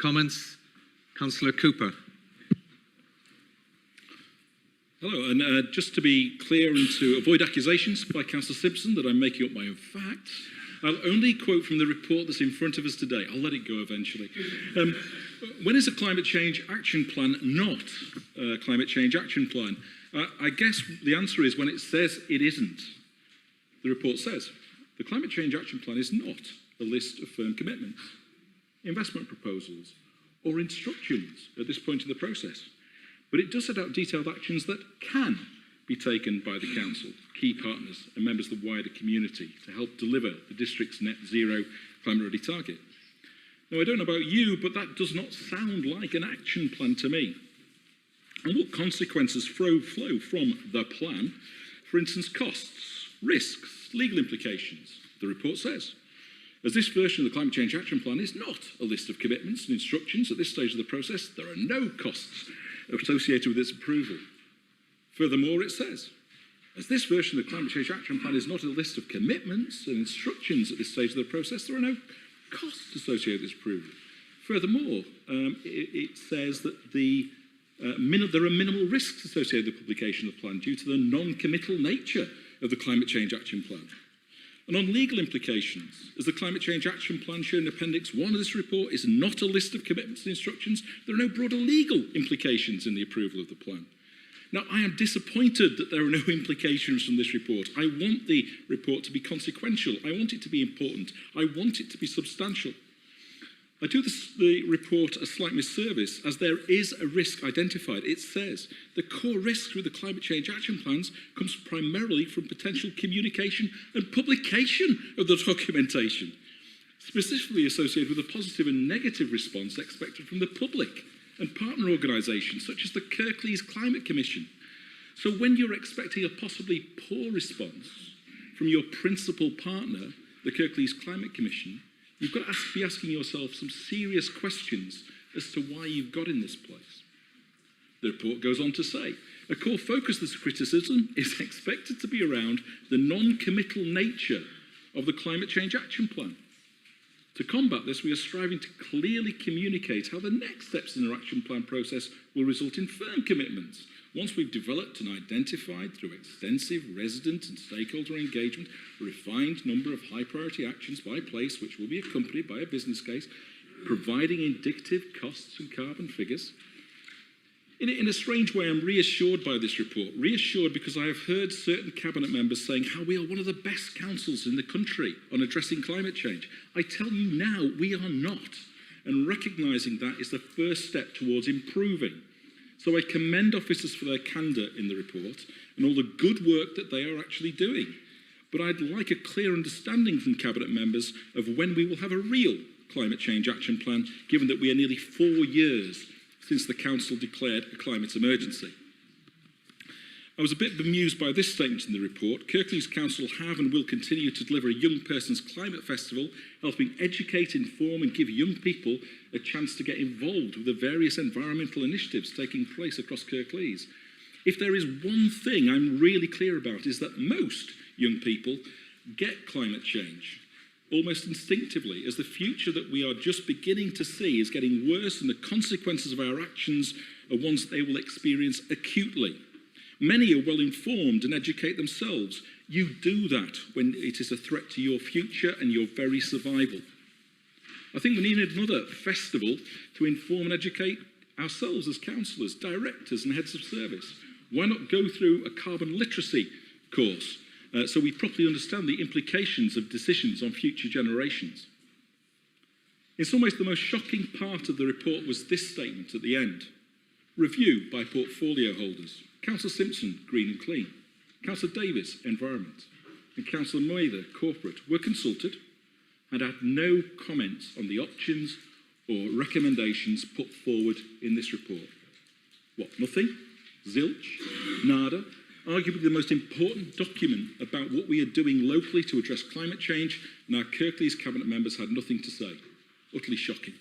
comments. Cllr Cooper. Hello, and just to be clear and to avoid accusations by Councillor Simpson that I'm making up my own facts, I'll only quote from the report that's in front of us today. I'll let it go eventually. When is a climate change action plan not a climate change action plan? I guess the answer is when it says it isn't. The report says the climate change action plan is not a list of firm commitments, investment proposals, or instructions at this point in the process. But it does set out detailed actions that can be taken by the Council, key partners and members of the wider community to help deliver the district's net zero climate ready target. Now, I don't know about you, but that does not sound like an action plan to me. And what consequences flow from the plan? For instance, costs, risks, legal implications, the report says. As this version of the Climate Change Action Plan is not a list of commitments and instructions at this stage of the process, there are no costs associated with its approval. Furthermore, it says, as this version of the Climate Change Action Plan is not a list of commitments and instructions at this stage of the process, there are no costs associated with its approval. Furthermore, it says that there are minimal risks associated with the publication of the plan due to the non-committal nature of the Climate Change Action Plan. And on legal implications, as the Climate Change Action Plan shown in Appendix 1 of this report is not a list of commitments and instructions, there are no broader legal implications in the approval of the plan. Now, I am disappointed that there are no implications from this report. I want the report to be consequential. I want it to be important. I want it to be substantial. I do the report a slight misservice, as there is a risk identified. It says the core risk with the climate change action plans comes primarily from potential communication and publication of the documentation, specifically associated with a positive and negative response expected from the public and partner organisations, such as the Kirklees Climate Commission. So when you're expecting a possibly poor response from your principal partner, the Kirklees Climate Commission, you've got to be asking yourself some serious questions as to why you've got in this place. The report goes on to say, a core focus of this criticism is expected to be around the non-committal nature of the Climate Change Action Plan. To combat this, we are striving to clearly communicate how the next steps in our action plan process will result in firm commitments. Once we've developed and identified through extensive resident and stakeholder engagement a refined number of high priority actions by place, which will be accompanied by a business case, providing indicative costs and carbon figures. In a strange way, I'm reassured by this report. Reassured because I have heard certain cabinet members saying how we are one of the best councils in the country on addressing climate change. I tell you now, we are not. And recognising that is the first step towards improving. So I commend officers for their candour in the report and all the good work that they are actually doing. But I'd like a clear understanding from cabinet members of when we will have a real climate change action plan, given that we are nearly 4 years since the council declared a climate emergency. I was a bit bemused by this statement in the report. Kirklees Council have and will continue to deliver a young person's climate festival, helping educate, inform and give young people a chance to get involved with the various environmental initiatives taking place across Kirklees. If there is one thing I'm really clear about, is that most young people get climate change almost instinctively, as the future that we are just beginning to see is getting worse and the consequences of our actions are ones that they will experience acutely. Many are well informed and educate themselves. You do that when it is a threat to your future and your very survival. I think we need another festival to inform and educate ourselves as councillors, directors and heads of service. Why not go through a carbon literacy course so we properly understand the implications of decisions on future generations? In some ways, the most shocking part of the report was this statement at the end. Review by portfolio holders. Councillor Simpson, Green and Clean. Councillor Davis, Environment. And Councillor Mather, Corporate, were consulted and had no comments on the options or recommendations put forward in this report. What, nothing? Zilch? Nada? Arguably the most important document about what we are doing locally to address climate change, and our Kirklees cabinet members had nothing to say. Utterly shocking.